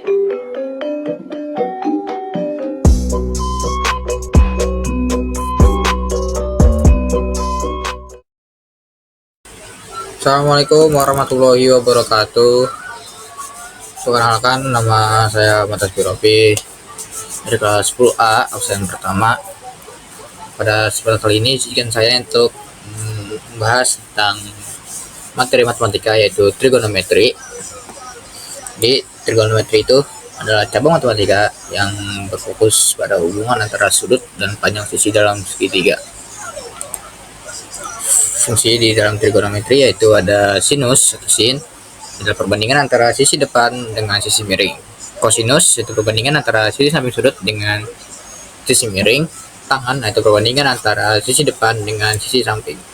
Assalamualaikum warahmatullahi wabarakatuh. Perkenalkan, nama saya Matas Birofi dari kelas 10A absen pertama. Pada kesempatan kali ini izinkan saya untuk membahas tentang materi matematika, yaitu trigonometri. Di trigonometri itu adalah cabang matematika yang berfokus pada hubungan antara sudut dan panjang sisi dalam segitiga. Fungsi di dalam trigonometri yaitu ada sinus atau sin, adalah perbandingan antara sisi depan dengan sisi miring. Kosinus itu perbandingan antara sisi samping sudut dengan sisi miring. Tangen itu perbandingan antara sisi depan dengan sisi samping.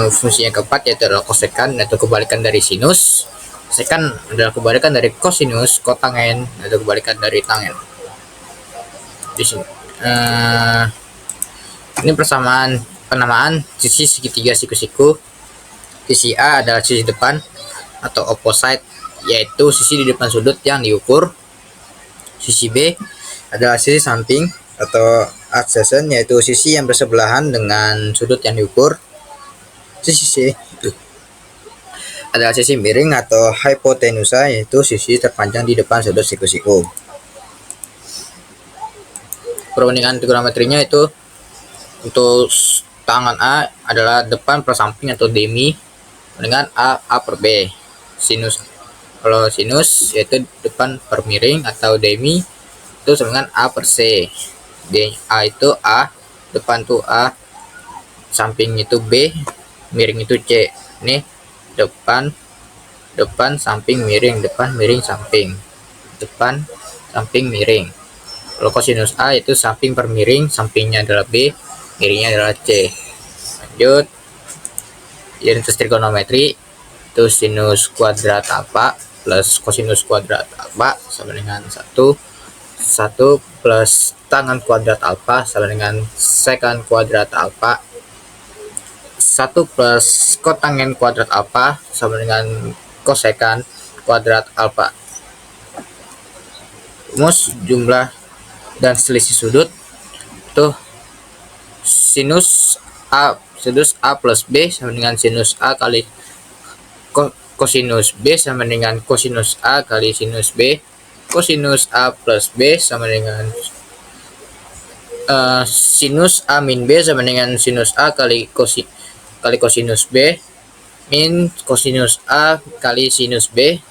Fungsi yang keempat yaitu adalah kosekan atau kebalikan dari sinus. Sekan adalah kebalikan dari kosinus. Kotangen atau kebalikan dari tangen. Di sini ini penamaan sisi segitiga siku-siku. Sisi A adalah sisi depan atau opposite, yaitu sisi di depan sudut yang diukur. Sisi B adalah sisi samping atau adjacent, yaitu sisi yang bersebelahan dengan sudut yang diukur. Sisi C itu adalah sisi miring atau hypotenusa, yaitu sisi terpanjang di depan sudut siku-siku. Perbandingan trigonometrinya itu untuk tangan A adalah depan per samping atau demi dengan A per B. Sinus, kalau sinus yaitu depan per miring atau demi itu dengan A per C. A itu A, depan tuh A, samping itu B, miring itu C. Ini depan samping miring, depan miring samping, depan samping miring. Kalau kosinus A itu samping per miring, sampingnya adalah B, miringnya adalah C. Lanjut, unit trigonometri itu sinus kuadrat alfa plus kosinus kuadrat alfa sama dengan 1 plus tangen kuadrat alfa sama dengan sekan kuadrat alfa, 1 plus kotangen kuadrat alfa sama dengan kosekan kuadrat alfa. Rumus jumlah dan selisih sudut itu sinus A plus B sama dengan sinus A kali kosinus B sama dengan kosinus A kali sinus B. Kosinus A plus B sama dengan sinus A min B sama dengan sinus A kali kosinus B min kosinus A kali sinus B.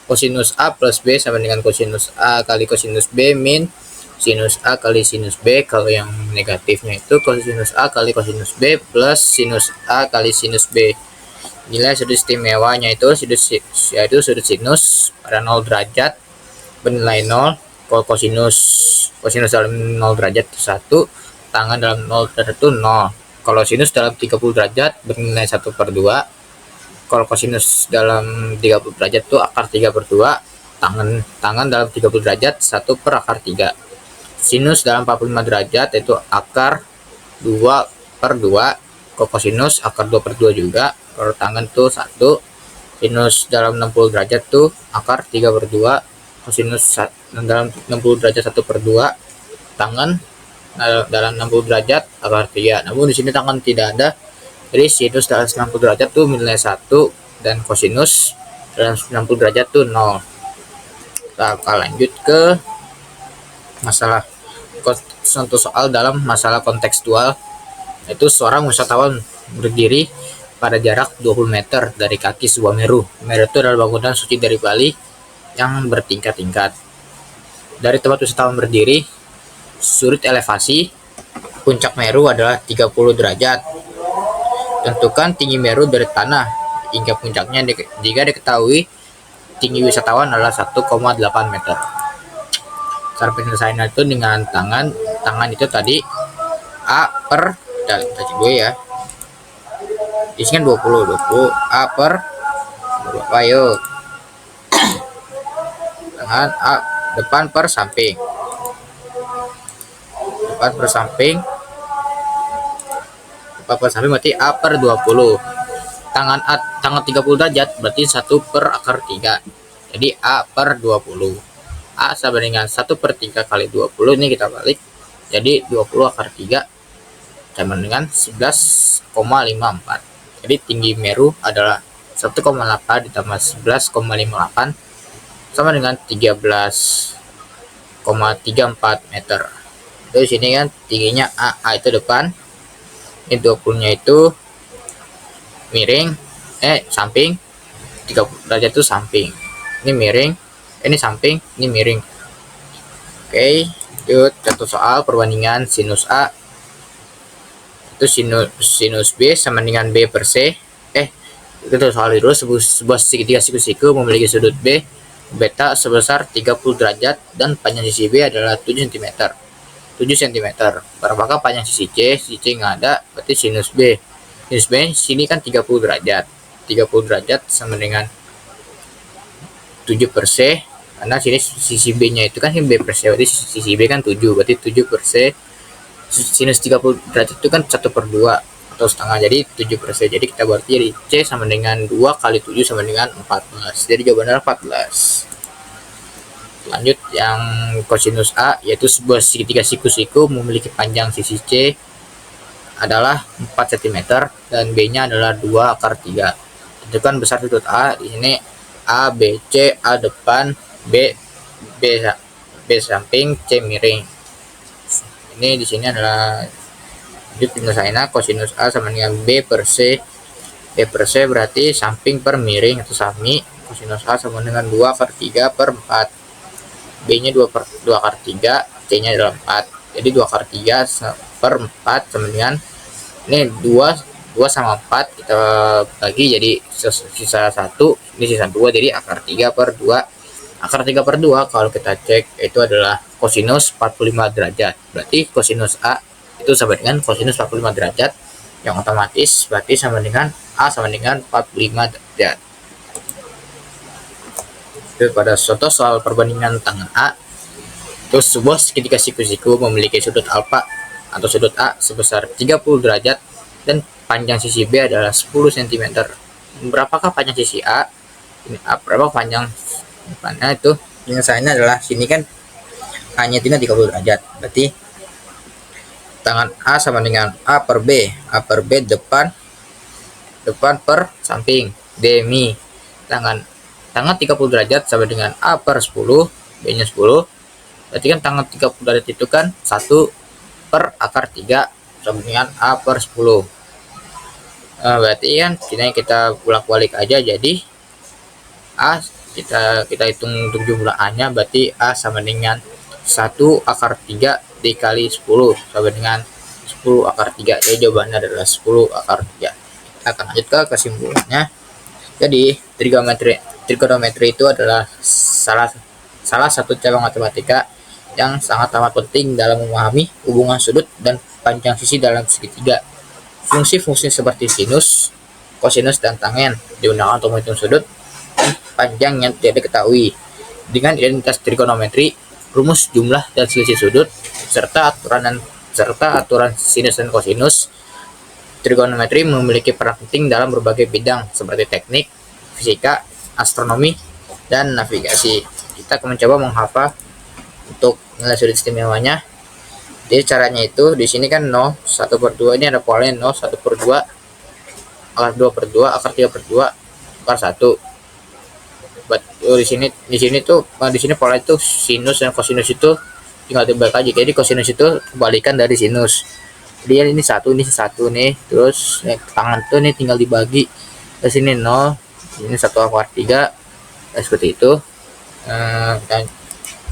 Kosinus A plus B sama dengan kosinus A kali kosinus B min sinus A kali sinus B. Kalau yang negatifnya itu kosinus A kali kosinus B plus sinus A kali sinus B. Nilai sudut istimewanya itu sudut sinus pada 0 derajat bernilai 0. Kalau kosinus dalam 0 derajat itu 1, tangan dalam 0 derajat itu 0. Kalau sinus dalam 30 derajat bernilai 1/2. Kalau kosinus dalam 30 derajat itu akar 3/2. Tangan dalam 30 derajat 1/akar 3. Sinus dalam 45 derajat itu akar 2/2. Kalau kosinus akar 2/2 juga. Kalau tangan tuh 1. Sinus dalam 60 derajat tuh akar 3/2. Kosinus dalam 60 derajat 1/2. Tangan dalam 60 derajat akar 3. Namun di sini tangan tidak ada. Jadi sinus dalam 90 derajat tuh nilai 1 dan kosinus dalam 90 derajat tuh 0. Kita akan lanjut ke masalah contoh soal dalam masalah kontekstual, yaitu seorang wisatawan berdiri pada jarak 20 meter dari kaki sebuah Meru. Meru itu adalah bangunan suci dari Bali yang bertingkat-tingkat. Dari tempat wisatawan berdiri, sudut elevasi puncak Meru adalah 30 derajat. Tentukan tinggi Meru dari tanah hingga puncaknya jika diketahui tinggi wisatawan adalah 1,8 meter. Cara penyelesaiannya itu dengan tangan itu tadi A per kita cek dulu ya, isikan 20 A per berapa, yuk tangan A depan per samping berarti A per 20. tangan 30 derajat berarti 1 per akar 3. Jadi A per 20. A sama dengan 1 per 3 kali 20, ini kita balik. Jadi 20 akar 3 sama dengan 11,54. Jadi tinggi Meru adalah 1,8 ditambah 11,58 sama dengan 13,34 meter. Dari sini kan tingginya A itu depan, ini 20-nya itu miring, samping, 30 derajat itu samping. Ini miring, ini samping, ini miring. Oke, lanjut satu soal perbandingan sinus A itu sinus B sama dengan B per C. Kita soal dulu, sebuah segitiga siku-siku memiliki sudut B beta sebesar 30 derajat dan panjang sisi B adalah 7 cm. 7 cm. Berapakah panjang sisi C? Sisi C nggak ada, berarti sinus B. Sinus B sini kan 30 derajat. 30 derajat sama dengan 7 per C. Karena sini sisi B-nya itu kan B per C, berarti sisi B kan 7, berarti 7 per C. Sinus 30 derajat itu kan 1 per 2 atau setengah, jadi 7 per C. Jadi kita berarti jadi C sama dengan 2 kali 7 sama dengan 14. Jadi jawabannya 14. Lanjut yang kosinus A, yaitu sebuah segitiga siku-siku memiliki panjang sisi C adalah 4 cm dan B-nya adalah 2 akar 3. Tentukan besar sudut A. Di sini A, B, C, A depan, B samping, C miring. Ini di sini adalah penyelesaiannya kosinus A sama dengan B per C. B per C berarti samping per miring atau sami. Kosinus A sama dengan 2 akar 3 per 4. B-nya 2 akar 3, C-nya adalah 4. Jadi 2 akar 3 per 4 sama dengan, ini 2 sama 4 kita bagi jadi sisa 1, ini sisa 2, jadi akar 3 per 2. Akar 3 per 2 kalau kita cek itu adalah kosinus 45 derajat. Berarti kosinus A itu sama dengan kosinus 45 derajat, yang otomatis berarti sama dengan A sama dengan 45 derajat. Pada contoh soal perbandingan tangan A, itu sebuah segitiga siku-siku memiliki sudut alfa atau sudut A sebesar 30 derajat dan panjang sisi B adalah 10 cm. Berapakah panjang sisi A? Ini A, berapa panjang depannya itu? Penyelesaiannya adalah sini kan hanya 30 derajat, berarti tangan A sama dengan A per B. A per B depan per samping, demi tangan 30 derajat sama dengan A per 10, B-nya 10. Berarti kan tangan 30 derajat itu kan 1 per akar 3 sama dengan A per 10. Berarti kan kita bolak-balik aja, jadi A kita hitung untuk jumlah A-nya, berarti A sama dengan 1 akar 3 dikali 10 sama dengan 10 akar 3. Jadi jawabannya adalah 10 akar 3. Kita akan lanjut ke kesimpulannya. Jadi trigonometri itu adalah salah satu cabang matematika yang sangat amat penting dalam memahami hubungan sudut dan panjang sisi dalam segitiga. Fungsi-fungsi seperti sinus, kosinus, dan tangen digunakan untuk menghitung sudut dan panjang yang tidak diketahui. Dengan identitas trigonometri, rumus jumlah dan selisih sudut, serta aturan sinus dan kosinus, trigonometri memiliki peran penting dalam berbagai bidang seperti teknik, fisika, astronomi, dan navigasi. Kita akan mencoba menghafal untuk nilai sudut istimewanya. Jadi caranya itu di sini kan 0, 1 per 2, ini ada polanya 0, 1 per 2, akar 2 per 2, akar 3 per 2, akar 1. Di sini pola itu sinus dan kosinus itu tinggal dibalik aja. Jadi kosinus itu kebalikan dari sinus. Jadi ini satu nih, terus tangan tuh nih tinggal dibagi. Di sini 0, ini 1 akar 3, seperti itu.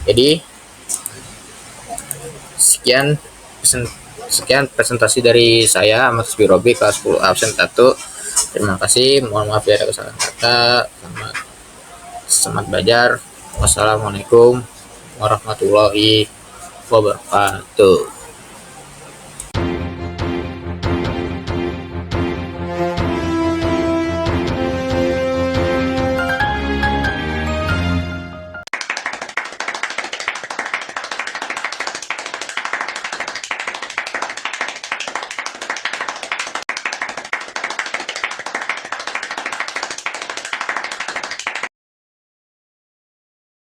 Jadi sekian presentasi dari saya, Mas Birobi, kelas 10 absen 1. Terima kasih, mohon maaf ya ada kesalahan kata. Selamat belajar. Wassalamualaikum warahmatullahi wabarakatuh.